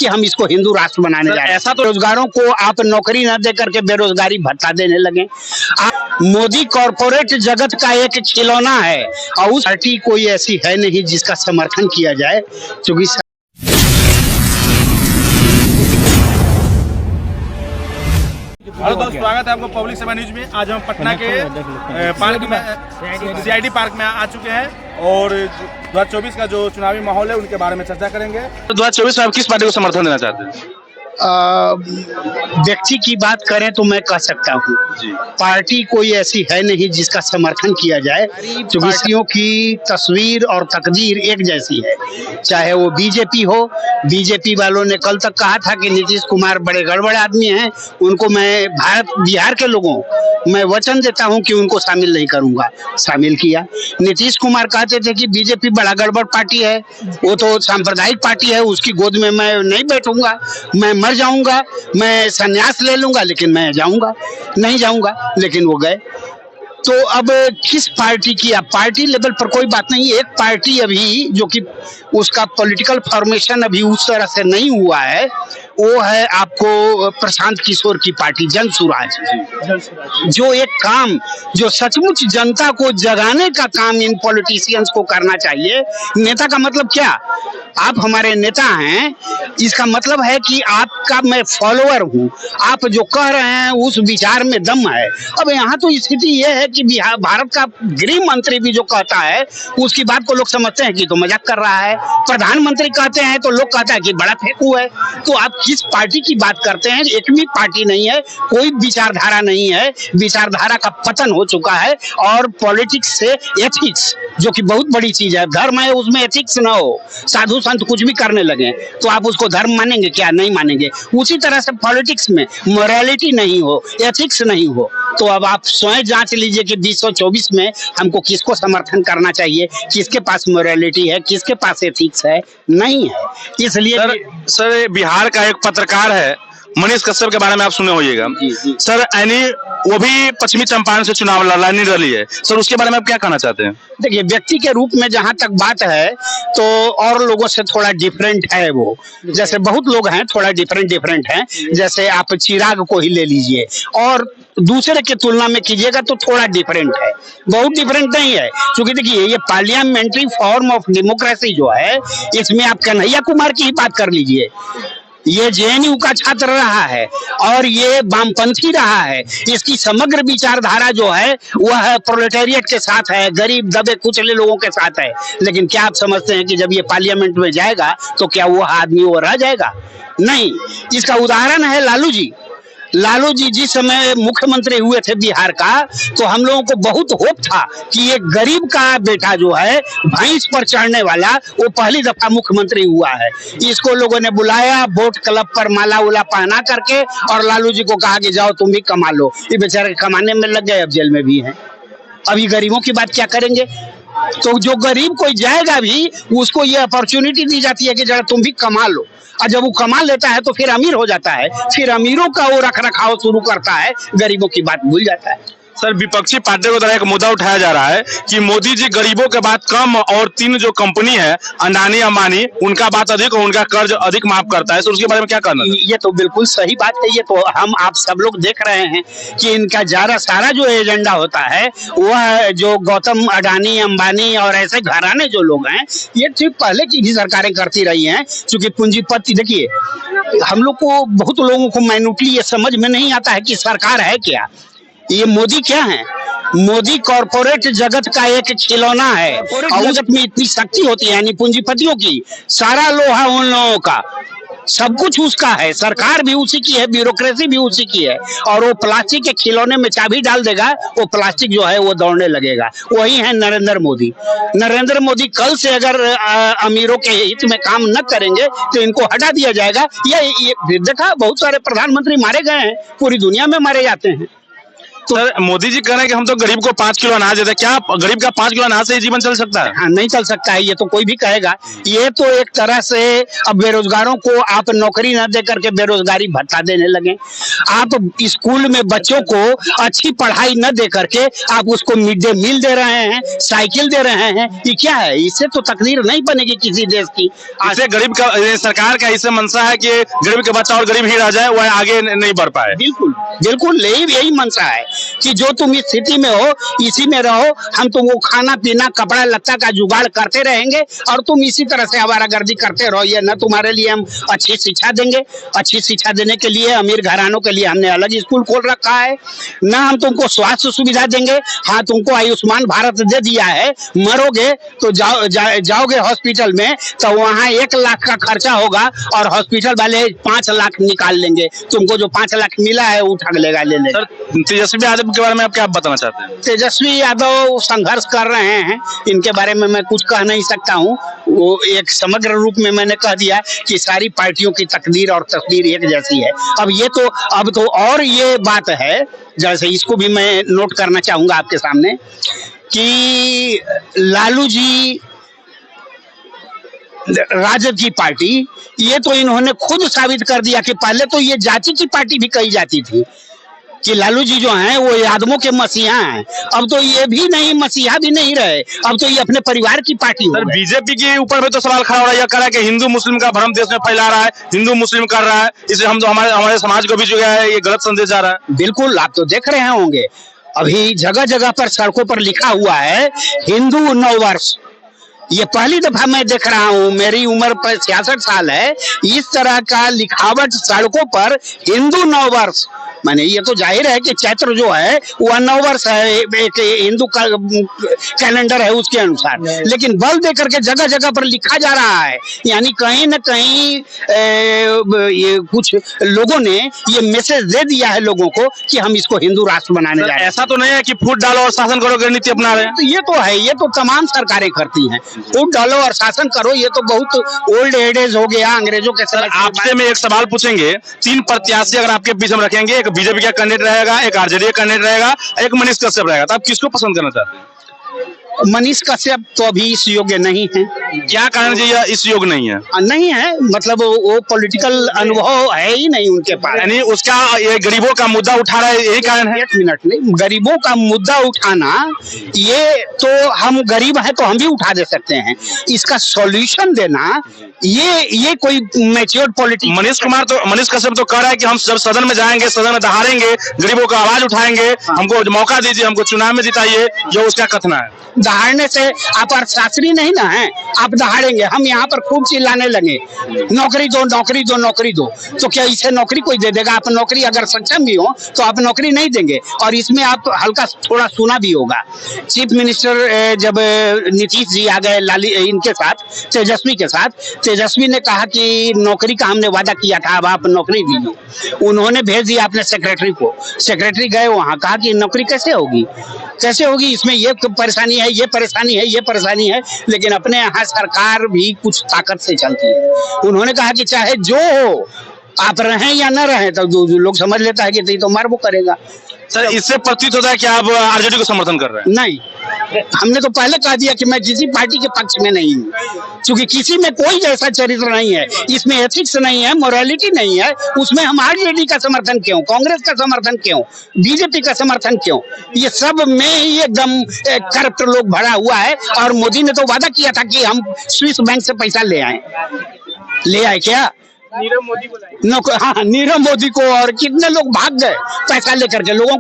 कि हम इसको हिंदू राष्ट्र बनाने जा रहे हैं। ऐसा तो रोजगारों को आप नौकरी न दे करके बेरोजगारी भत्ता देने लगे। मोदी कॉर्पोरेट जगत का एक खिलौना है और उस पार्टी कोई ऐसी है नहीं जिसका समर्थन किया जाए, क्योंकि हेलो दोस्तों, स्वागत है आपको पब्लिक सेवा न्यूज में। आज हम पटना के पार्क में सीआईडी पार्क में आ चुके हैं और 2024 का जो चुनावी माहौल है उनके बारे में चर्चा करेंगे। तो 2024 में आप किस पार्टी को समर्थन देना चाहते हैं? व्यक्ति की बात करें तो मैं कह सकता हूँ पार्टी कोई ऐसी है नहीं जिसका समर्थन किया जाए, क्योंकि पार्टियों की तस्वीर और तकदीर एक जैसी है, चाहे वो बीजेपी हो। बीजेपी वालों ने कल तक कहा था कि नीतीश कुमार बड़े गड़बड़ आदमी हैं, उनको मैं बिहार के लोगों मैं वचन देता हूं कि उनको शामिल नहीं करूंगा, शामिल किया। नीतीश कुमार कहते थे कि बीजेपी बड़ा गड़बड़ पार्टी है, वो तो सांप्रदायिक पार्टी है, उसकी गोद में मैं नहीं बैठूंगा, मैं मर जाऊंगा, मैं संन्यास ले लूंगा, लेकिन मैं नहीं जाऊंगा, लेकिन वो गए। तो अब किस पार्टी की, अब पार्टी लेवल पर कोई बात नहीं। एक पार्टी अभी जो कि उसका पॉलिटिकल फॉर्मेशन अभी उस तरह से नहीं हुआ है, वो है आपको प्रशांत किशोर की पार्टी जन सुराज, जो एक काम जो सचमुच जनता को जगाने का काम इन पॉलिटिशियंस को करना चाहिए। नेता का मतलब क्या, आप हमारे नेता हैं, इसका मतलब है कि आपका मैं फॉलोअर हूँ, आप जो कह रहे हैं उस विचार में दम है। अब यहाँ तो स्थिति ये है कि बिहार भारत का गृह मंत्री भी जो कहता है उसकी बात को लोग समझते हैं कि तो मजाक कर रहा है, प्रधानमंत्री कहते हैं तो लोग कहता है कि बड़ा फेंकू है। तो आप किस पार्टी की बात करते हैं? एक भी पार्टी नहीं है, कोई विचारधारा नहीं है, विचारधारा का पतन हो चुका है। और पॉलिटिक्स से एथिक्स, जो कि बहुत बड़ी चीज है, धर्म है उसमें एथिक्स ना हो, साधु संत कुछ भी करने लगे तो आप उसको धर्म मानेंगे क्या? नहीं मानेंगे। उसी तरह से पॉलिटिक्स में मोरालिटी नहीं हो, एथिक्स नहीं हो, तो अब आप स्वयं जांच लीजिए कि 2024 में हमको किसको समर्थन करना चाहिए, किसके पास मोरालिटी है, किसके पास एथिक्स है, नहीं है। इसलिए सर बिहार का एक पत्रकार है मनीष कश्यप के बारे में आप सुने होइएगा सर, वो भी पश्चिमी चंपारण से चुनाव लड़ने रही है सर, उसके बारे में आप क्या कहना चाहते हैं? देखिए, व्यक्ति के रूप में जहां तक बात है तो और लोगों से थोड़ा डिफरेंट है वो, जैसे बहुत लोग हैं थोड़ा डिफरेंट हैं, जैसे आप चिराग को ही ले लीजिए और दूसरे के तुलना में कीजिएगा तो थोड़ा डिफरेंट है, बहुत डिफरेंट नहीं है। क्योंकि देखिए, ये पार्लियामेंट्री फॉर्म ऑफ डेमोक्रेसी जो है, इसमें आप कन्हैया कुमार की ही बात कर लीजिए, ये जेएनयू का छात्र रहा है और ये वामपंथी रहा है, इसकी समग्र विचारधारा जो है वह प्रोलेटेरिएट के साथ है, गरीब दबे कुचले लोगों के साथ है। लेकिन क्या आप समझते हैं कि जब ये पार्लियामेंट में जाएगा तो क्या वो आदमी वो रह जाएगा? नहीं। इसका उदाहरण है लालू जी जिस समय मुख्यमंत्री हुए थे बिहार का, तो हम लोगों को बहुत होप था कि ये गरीब का बेटा जो है, भैंस पर चढ़ने वाला, वो पहली दफा मुख्यमंत्री हुआ है। इसको लोगों ने बुलाया बोट क्लब पर माला उला पहना करके और लालू जी को कहा कि जाओ तुम भी कमा लो। ये बेचारे कमाने में लग गए, अब जेल में भी हैं। अभी गरीबों की बात क्या करेंगे? तो जो गरीब कोई जाएगा भी, उसको ये अपॉर्चुनिटी दी जाती है कि जरा तुम भी कमा लो, और जब वो कमा लेता है तो फिर अमीर हो जाता है, फिर अमीरों का वो रख रखाव शुरू करता है, गरीबों की बात भूल जाता है। सर विपक्षी पार्टियों के द्वारा एक मुद्दा उठाया जा रहा है कि मोदी जी गरीबों के बात कम और तीन जो कंपनी है अडानी अंबानी, उनका बात अधिक और उनका कर्ज अधिक माफ करता है, तो उसके बारे में क्या करना? ये तो बिल्कुल सही बात है। ये तो हम आप सब लोग देख रहे हैं कि इनका सारा जो एजेंडा होता है वह जो गौतम अडानी अंबानी और ऐसे घराने जो लोग हैं, ये ठीक पहले की भी सरकारें करती रही हैं। क्योंकि पूंजीपति, देखिए हम लोग को, बहुत लोगों को माइन्यूटली ये समझ में नहीं आता है कि सरकार है क्या, ये मोदी क्या है। मोदी कॉर्पोरेट जगत का एक खिलौना है और जगत में इतनी शक्ति होती है, यानी पूंजीपतियों की, सारा लोहा उन लोगों का, सब कुछ उसका है, सरकार भी उसी की है, ब्यूरोक्रेसी भी उसी की है। और वो प्लास्टिक के खिलौने में चाबी डाल देगा, वो प्लास्टिक जो है वो दौड़ने लगेगा। वही है नरेंद्र मोदी कल से अगर अमीरों के हित में काम न करेंगे तो इनको हटा दिया जाएगा। ये देखा, बहुत सारे प्रधानमंत्री मारे गए हैं, पूरी दुनिया में मारे जाते हैं। सर मोदी जी कह रहे हैं कि हम तो गरीब को 5 किलो अनाज देते हैं, क्या गरीब का 5 किलो अनाज से ही जीवन चल सकता है? हाँ, नहीं चल सकता है, ये तो कोई भी कहेगा। ये तो एक तरह से अब बेरोजगारों को आप नौकरी न दे करके बेरोजगारी भत्ता देने लगे। आप स्कूल में बच्चों को अच्छी पढ़ाई न दे करके आप उसको मिड डे मील दे रहे हैं, साइकिल दे रहे हैं। ये क्या है? इससे तो तकदीर नहीं बनेगी किसी देश की। इससे गरीब का, सरकार का इससे मंशा है कि गरीब के बच्चा और गरीब ही रह जाए, वह आगे नहीं बढ़ पाए। बिल्कुल बिल्कुल यही मंशा है कि जो तुम इस स्थिति में हो इसी में रहो, हम तुमको खाना पीना कपड़ा लत्ता का जुगाड़ करते रहेंगे और तुम इसी तरह से आवारागर्दी करते रहो। ये न तुम्हारे लिए हम अच्छी शिक्षा देंगे, अच्छी शिक्षा देने के लिए अमीर घरानों के लिए हमने अलग स्कूल खोल रखा है, न हम तुमको स्वास्थ्य सुविधा देंगे। हाँ, तुमको आयुष्मान भारत दे दिया है, मरोगे तो जाओगे हॉस्पिटल में तो वहाँ 1 लाख का खर्चा होगा और हॉस्पिटल वाले 5 लाख निकाल लेंगे। तुमको जो 5 लाख मिला है उठा लेगा, ले लेगा। तेजस्वी यादव के बारे में आप क्या बताना चाहते हैं? तेजस्वी यादव संघर्ष कर रहे हैं, इनके बारे में मैं कुछ कह नहीं सकता हूँ। वो एक समग्र रूप में मैंने कह दिया कि सारी पार्टियों की तकदीर और तस्वीर एक जैसी है। अब तो और ये बात है, जैसे इसको भी मैं नोट करना चाहूंगा आपके सामने कि लालू जी राजद की पार्टी, ये तो इन्होंने खुद साबित कर दिया कि पहले तो ये जाति की पार्टी भी कही जाती थी कि लालू जी जो हैं वो यादवों के मसीहा हैं। अब तो ये भी नहीं, मसीहा भी नहीं रहे, अब तो ये अपने परिवार की पार्टी हो गई। बीजेपी के ऊपर भी तो सवाल खड़ा हो रहा है, यह कह रहा है कि हिंदू मुस्लिम का भ्रम देश में फैला रहा है, हिंदू मुस्लिम कर रहा है, इसलिए हम तो हमारे समाज को भी जो है ये गलत संदेश जा रहा है। बिल्कुल, आप तो देख रहे होंगे अभी जगह जगह पर सड़कों पर लिखा हुआ है हिंदू नववर्ष। ये पहली दफा मैं देख रहा हूँ, मेरी उम्र पर 66 साल है, इस तरह का लिखावट सड़कों पर हिंदू नववर्ष। माने ये तो जाहिर है कि चैत्र जो है वह नववर्ष है, एक हिंदू का कैलेंडर है उसके अनुसार, लेकिन बल दे करके जगह जगह पर लिखा जा रहा है। यानी कहीं न कहीं ये कुछ लोगों ने ये मैसेज दे दिया है लोगों को कि हम इसको हिंदू राष्ट्र बनाने जा रहे हैं। ऐसा तो नहीं है कि फूट डालो और शासन करो की नीति अपना रहे हैं? तो ये तो है, ये तो तमाम सरकारें करती हैं, फूट डालो और शासन करो। ये तो बहुत ओल्ड एडेज हो गया अंग्रेजों के समय। आपसे मैं एक सवाल पूछेंगे, 3 प्रत्याशी अगर आपके बीच में रखेंगे, एक बीजेपी का कैंडिडेट रहेगा, एक आरजेडी का कैंडिडेट रहेगा, एक मनीष कश्यप रहेगा, तो आप किसको पसंद करना चाहते हैं? मनीष कश्यप तो अभी इस योग्य नहीं है। क्या कारण जी यह इस योग्य नहीं है? नहीं है, मतलब वो पॉलिटिकल अनुभव है ही नहीं उनके पास। यानी उसका ये गरीबों का मुद्दा उठा रहा है, यही कारण है? 1 मिनट नहीं, गरीबों का मुद्दा उठाना, ये तो हम गरीब हैं तो हम भी उठा दे सकते हैं। इसका सॉल्यूशन देना ये कोई मैच्योर्ड पॉलिटिक्स। मनीष कश्यप तो कह रहा है कि हम जब सदन में जाएंगे, सदन में दहाड़ेंगे, गरीबों का आवाज उठाएंगे, हमको मौका दीजिए, हमको चुनाव में जिताइए, जो उसका कथन है। दहाड़ने से आप अर्थशास्त्री नहीं ना है, आप दहाड़ेंगे, हम यहाँ पर खूब चिल्लाने लगे नौकरी दो नौकरी दो नौकरी दो, तो क्या इसे नौकरी कोई दे देगा? आप नौकरी अगर सक्षम भी हो तो आप नौकरी नहीं देंगे। और इसमें आप हल्का थोड़ा सुना भी होगा, चीफ मिनिस्टर जब नीतीश जी आ गए इनके साथ, तेजस्वी के साथ, तेजस्वी ने कहा कि नौकरी का हमने वादा किया था, अब आप नौकरी दीजिए। उन्होंने भेज दिया अपने सेक्रेटरी को, सेक्रेटरी गए वहां, कहा कि नौकरी कैसे होगी, इसमें ये परेशानी है, ये परेशानी है, ये परेशानी है। लेकिन अपने यहाँ सरकार भी कुछ ताकत से चलती है। उन्होंने कहा कि चाहे जो हो, आप रहें या न रहें, तो लोग समझ लेता है कि तो मार वो करेगा। सर, इससे प्रतीत होता है कि आप आरजेडी को समर्थन कर रहे हैं? नहीं, हमने तो पहले कह दिया कि मैं किसी पार्टी के पक्ष में नहीं हूँ, क्योंकि किसी में कोई जैसा चरित्र नहीं है, इसमें एथिक्स नहीं है, मोरालिटी नहीं है, उसमें हम आरजेडी का समर्थन क्यों, कांग्रेस का समर्थन क्यों, बीजेपी का समर्थन क्यों? ये सब में ही एकदम करप्ट लोग भरा हुआ है। और मोदी ने तो वादा किया था कि हम स्विस बैंक से पैसा ले आए क्या? नीरव मोदी को, हाँ, नीरव मोदी को, और कितने लोग भाग गए पैसा लेकर के, लोगों को